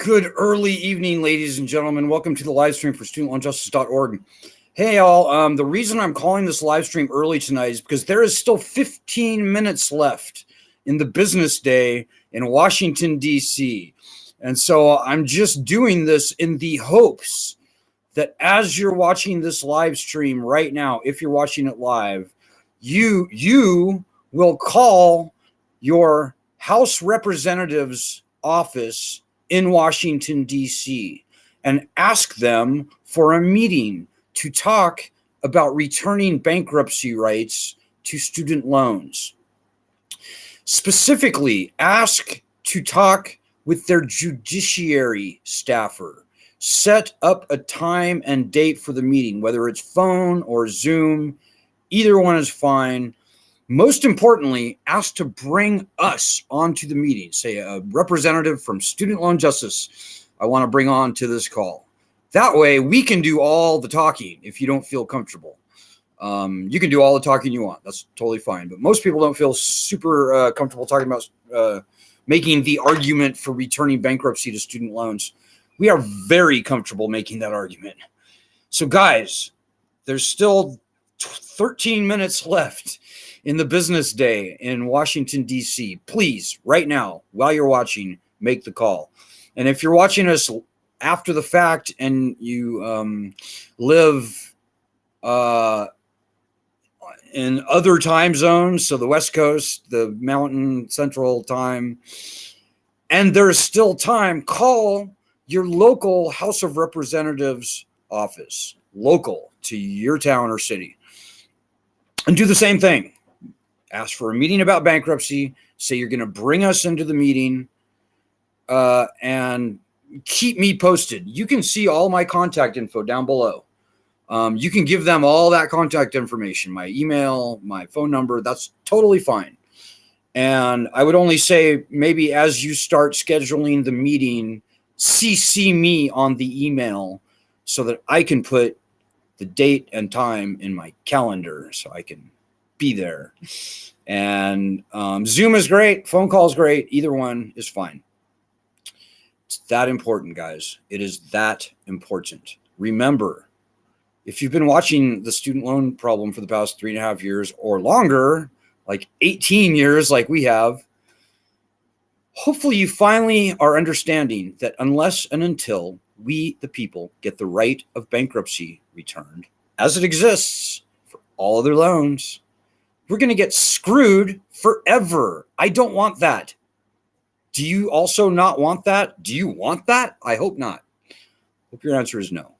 Good early evening, ladies and gentlemen. Welcome to the live stream for studentloanjustice.org. Hey, all. The reason I'm calling this live stream early tonight is because there is still 15 minutes left in the business day in Washington, D.C. And so I'm just doing this in the hopes that as you're watching this live stream right now, if you're watching it live, you will call your House Representative's office in Washington, D.C. and ask them for a meeting to talk about returning bankruptcy rights to student loans. Specifically, ask to talk with their judiciary staffer. Set up a time and date for the meeting, whether it's phone or Zoom. Either one is fine. Most importantly, ask to bring us onto the meeting. Say a representative from Student Loan Justice I want to bring on to this call. That way we can do all the talking if you don't feel comfortable. You can do all the talking you want. That's totally fine. But most people don't feel super comfortable talking about making the argument for returning bankruptcy to student loans. We are very comfortable making that argument. So guys, there's still 13 minutes left in the business day in Washington, D.C. Please, right now, while you're watching, make the call. And if you're watching us after the fact and you live in other time zones, so the West Coast, the Mountain Central time, and there's still time, call your local House of Representatives office, local to your town or city, and do the same thing. Ask for a meeting about bankruptcy. Say you're going to bring us into the meeting and keep me posted. You can see all my contact info down below. You can give them all that contact information, my email, my phone number. That's totally fine. And I would only say maybe as you start scheduling the meeting, CC me on the email so that I can put the date and time in my calendar so I can be there. And Zoom is great. Phone call is great. Either one is fine. It's that important, guys. It is that important. Remember, if you've been watching the student loan problem for the past 3.5 years or longer, like 18 years like we have, hopefully you finally are understanding that unless and until we, the people, get the right of bankruptcy returned, as it exists for all other loans, we're going to get screwed forever. I don't want that. Do you also not want that? Do you want that? I hope not. Hope your answer is no.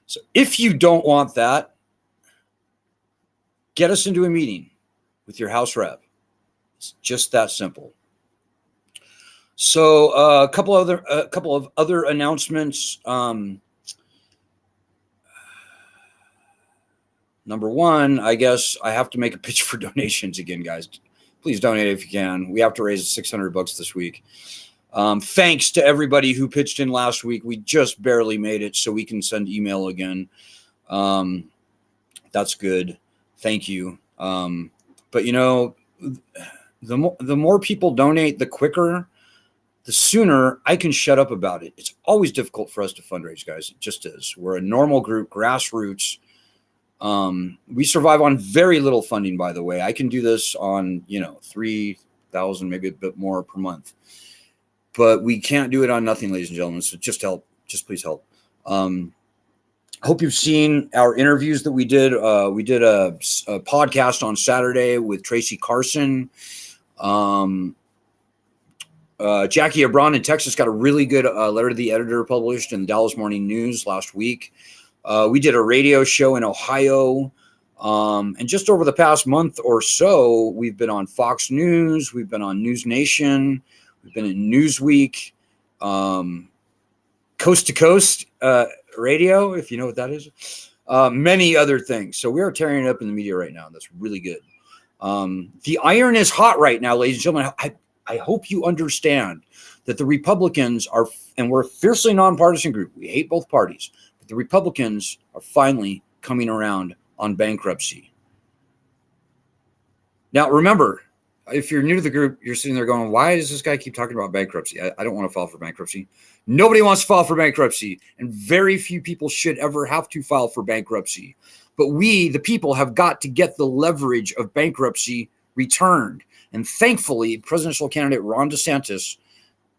So if you don't want that, get us into a meeting with your House rep. It's just that simple. So a couple of other announcements. Number one, I guess I have to make a pitch for donations again, guys. Please donate if you can. We have to raise $600 this week. Thanks to everybody who pitched in last week. We just barely made it, so we can send email again. That's good. Thank you. But you know, the more people donate, the quicker, the sooner I can shut up about it. It's always difficult for us to fundraise, guys. It just is. We're a normal group, grassroots. We survive on very little funding, by the way. I can do this on, $3,000, maybe a bit more per month, but we can't do it on nothing, ladies and gentlemen. So just help, just please help. Hope you've seen our interviews that we did. We did a podcast on Saturday with Tracy Carson. Jackie Abron in Texas got a really good letter to the editor published in the Dallas Morning News last week. We did a radio show in Ohio. And just over the past month or so, we've been on Fox News. We've been on News Nation. We've been in Newsweek, Coast to Coast Radio, if you know what that is. Many other things. So we are tearing it up in the media right now. That's really good. The iron is hot right now, ladies and gentlemen. I hope you understand that the Republicans are, and we're a fiercely nonpartisan group. We hate both parties. But the Republicans are finally coming around on bankruptcy. Now, remember, if you're new to the group, you're sitting there going, why does this guy keep talking about bankruptcy? I don't want to file for bankruptcy. Nobody wants to file for bankruptcy, and very few people should ever have to file for bankruptcy. But we, the people, have got to get the leverage of bankruptcy returned. And thankfully, presidential candidate Ron DeSantis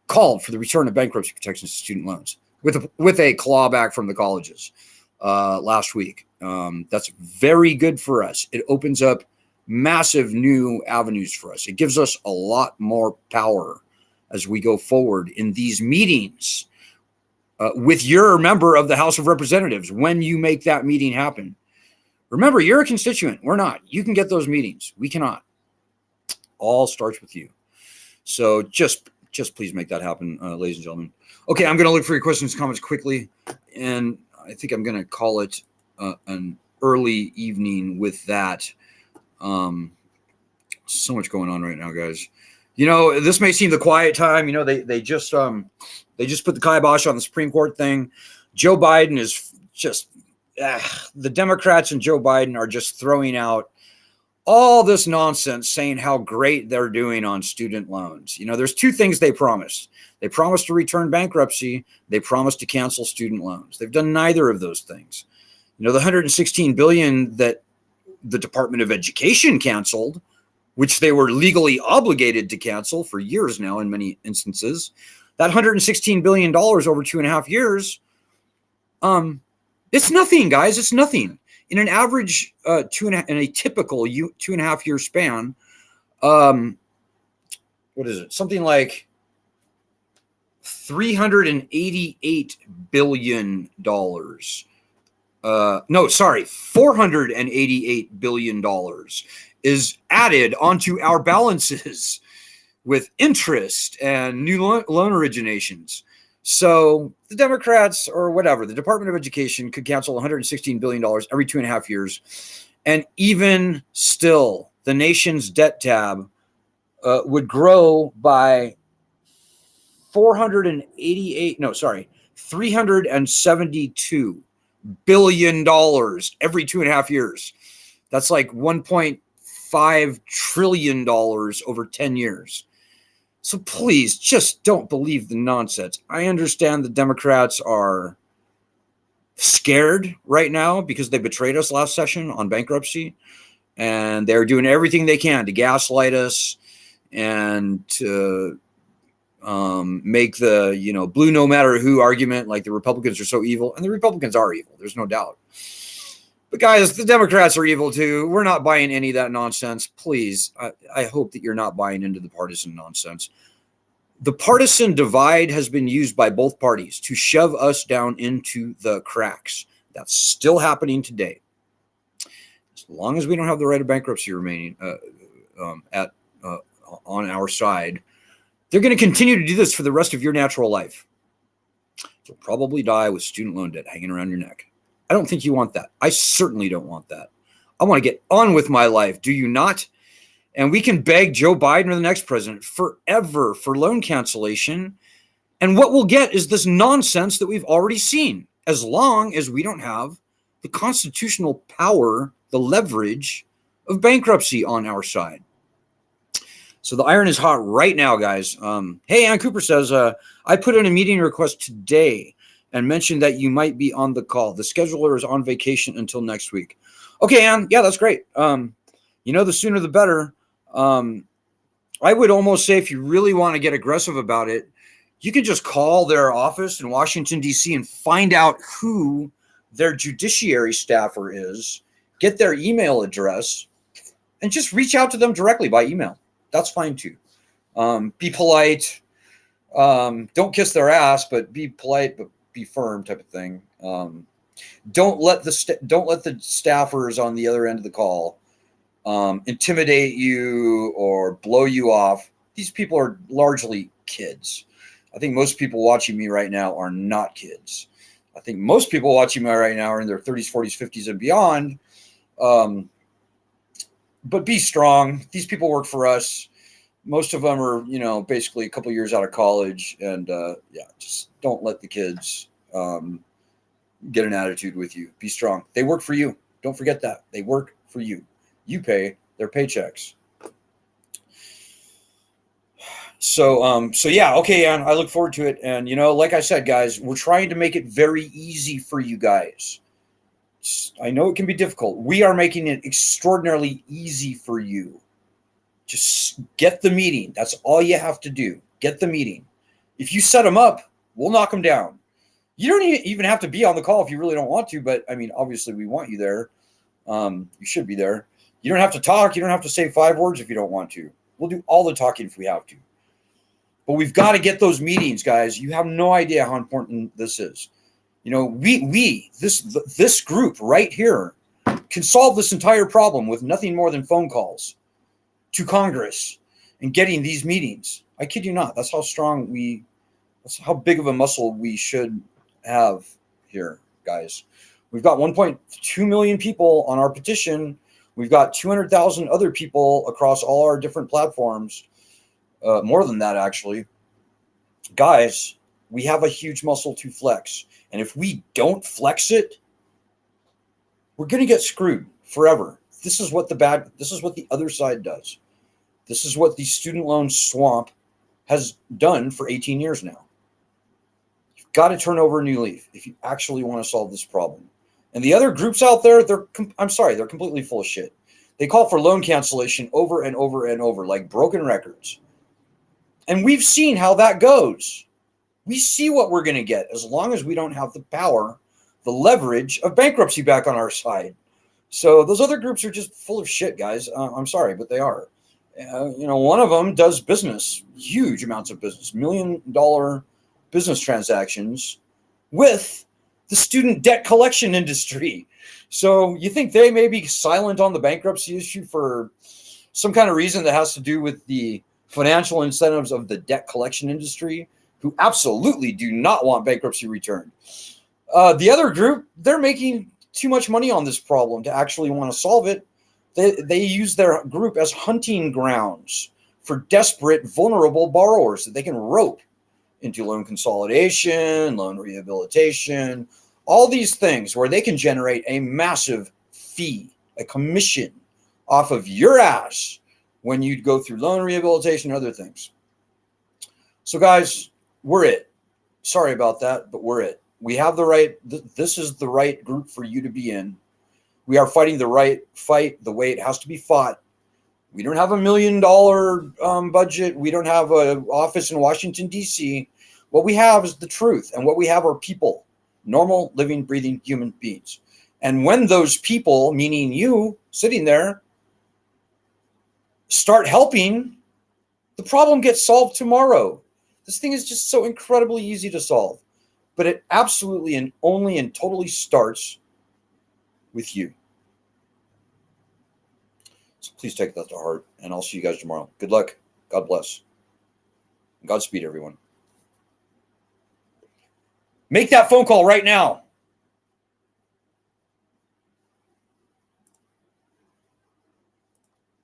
called for the return of bankruptcy protections to student loans with a clawback from the colleges last week. That's very good for us. It opens up massive new avenues for us. It gives us a lot more power as we go forward in these meetings with your member of the House of Representatives when you make that meeting happen. Remember, you're a constituent. We're not. You can get those meetings. We cannot. All starts with you. So just please make that happen, ladies and gentlemen. Okay, I'm going to look for your questions and comments quickly, and I think I'm going to call it an early evening with that. So much going on right now, guys. You know, this may seem the quiet time. You know, they just put the kibosh on the Supreme Court thing. Joe Biden is just the Democrats and Joe Biden are just throwing out all this nonsense saying how great they're doing on student loans. You know, there's two things they promised. They promised to return bankruptcy. They promised to cancel student loans. They've done neither of those things. You know, the $116 billion that the Department of Education canceled, which they were legally obligated to cancel for years now in many instances, that $116 billion over 2.5 years, it's nothing, guys. It's nothing. In an average in a typical 2.5 year span, what is it? Something like $388 billion. $488 billion is added onto our balances with interest and new loan originations. So the Democrats or whatever, the Department of Education could cancel $116 billion every 2.5 years. And even still, the nation's debt tab would grow by $372 billion every 2.5 years. That's like $1.5 trillion over 10 years. So please just don't believe the nonsense. I understand the Democrats are scared right now because they betrayed us last session on bankruptcy, and they're doing everything they can to gaslight us and to make the blue no matter who argument like the Republicans are so evil. And the Republicans are evil. There's no doubt. But guys, the Democrats are evil too. We're not buying any of that nonsense. Please, I hope that you're not buying into the partisan nonsense. The partisan divide has been used by both parties to shove us down into the cracks. That's still happening today. As long as we don't have the right of bankruptcy remaining on our side, they're going to continue to do this for the rest of your natural life. You'll probably die with student loan debt hanging around your neck. I don't think you want that. I certainly don't want that. I want to get on with my life. Do you not? And we can beg Joe Biden or the next president forever for loan cancellation. And what we'll get is this nonsense that we've already seen, as long as we don't have the constitutional power, the leverage of bankruptcy on our side. So the iron is hot right now, guys. Hey, Ann Cooper says, I put in a meeting request today and mentioned that you might be on the call. The scheduler is on vacation until next week. Okay, Ann. Yeah, that's great. The sooner the better. I would almost say if you really want to get aggressive about it, you can just call their office in Washington, D.C. and find out who their judiciary staffer is, get their email address, and just reach out to them directly by email. That's fine too. Be polite. Don't kiss their ass, but be polite, but be firm type of thing. Don't let the staffers on the other end of the call intimidate you or blow you off. These people are largely kids. I think most people watching me right now are not kids. I think most people watching me right now are in their 30s, 40s, 50s, and beyond. But be strong. These people work for us. Most of them are, basically a couple years out of college. And just don't let the kids get an attitude with you. Be strong. They work for you. Don't forget that. They work for you. You pay their paychecks. So yeah, okay, and I look forward to it. And like I said, guys, we're trying to make it very easy for you guys. I know it can be difficult. We are making it extraordinarily easy for you. Just get the meeting. That's all you have to do. Get the meeting. If you set them up, we'll knock them down. You don't even have to be on the call if you really don't want to, but I mean, obviously we want you there. You should be there. You don't have to talk. You don't have to say 5 words if you don't want to. We'll do all the talking if we have to. But we've got to get those meetings, guys. You have no idea how important this is. This group right here can solve this entire problem with nothing more than phone calls to Congress and getting these meetings. I kid you not. That's how that's how big of a muscle we should have here, guys. We've got 1.2 million people on our petition. We've got 200,000 other people across all our different platforms. More than that, actually. Guys, we have a huge muscle to flex. And if we don't flex we're going to get screwed forever. This is what the other side does. This is what the student loan swamp has done for 18 years now. You've got to turn over a new leaf if you actually want to solve this problem. And the other groups out there, they're completely full of shit. They call for loan cancellation over and over and over, like broken records. And we've seen how that goes. We see what we're going to get as long as we don't have the power, the leverage of bankruptcy back on our side. So those other groups are just full of shit, guys. I'm sorry, but they are. One of them does business, huge amounts of business, $1 million business transactions with the student debt collection industry. So you think they may be silent on the bankruptcy issue for some kind of reason that has to do with the financial incentives of the debt collection industry, who absolutely do not want bankruptcy returned. The other group, they're making too much money on this problem to actually want to solve it. They use their group as hunting grounds for desperate, vulnerable borrowers that they can rope into loan consolidation, loan rehabilitation, all these things where they can generate a massive fee, a commission off of your ass when you go through loan rehabilitation and other things. So guys, we're it. Sorry about that, but we're it. We have the right, this is the right group for you to be in. We are fighting the right fight the way it has to be fought. We don't have $1 million budget. We don't have an office in Washington, D.C. What we have is the truth. And what we have are people, normal, living, breathing human beings. And when those people, meaning you sitting there, start helping, the problem gets solved tomorrow. This thing is just so incredibly easy to solve. But it absolutely and only and totally starts with you. So please take that to heart, and I'll see you guys tomorrow. Good luck. God bless. Godspeed, everyone. Make that phone call right now.